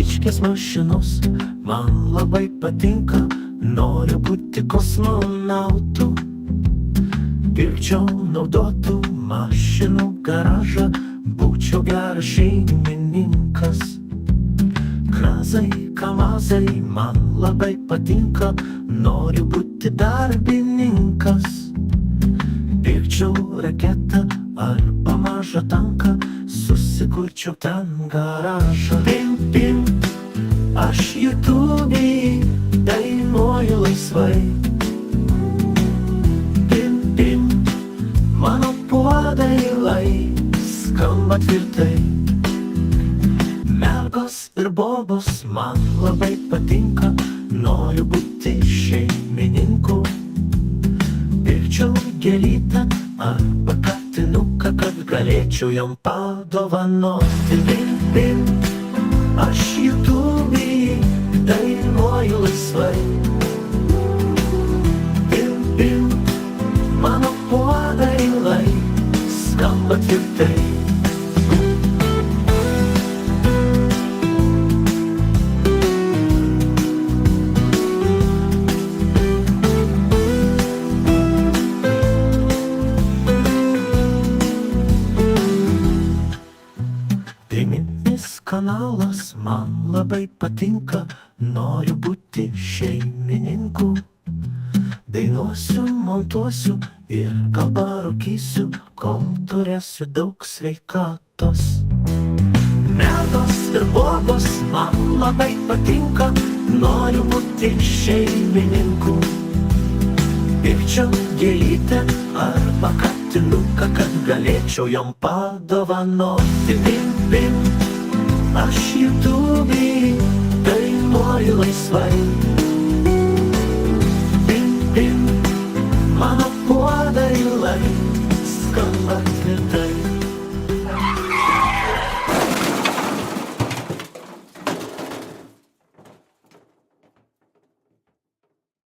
Dičkės mašinos man labai patinka, noriu būti kosmonautu. Pirkčiau naudotų mašinų garažą, būčiau geras šeimininkas. Krazai, kamazai man labai patinka, noriu būti darbininkas. Pirkčiau raketą arba mažą tanką, susikurčiau ten garažą. Pim, pim, aš YouTubėj dainuoju laisvai. Pim, pim, mano puodai skamba tvirtai. Mergos ir bobos man labai patinka, noriu būti šeimininku. Pirkčiau gėlytę arba katinuką, kad galėčiau jam padovanoti. Pim, pim, aš YouTubėj dainuoju laisvai. Pim, pim, mano puodai skamba tvirtai. Priminis kanalas man labai patinka, noriu būti šeimininku. Dainuosiu, montuosiu ir gal parūkysiu, kol turėsiu daug sveikatos. Mergos ir bobos man labai patinka, noriu būti šeimininku. Pirkčiau gėlytę arba katinuką, kad galėčiau jam padovanoti. Pim, pim, aš YouTubėj dainuoju laisvai. Pim, pim, mano puodai skamba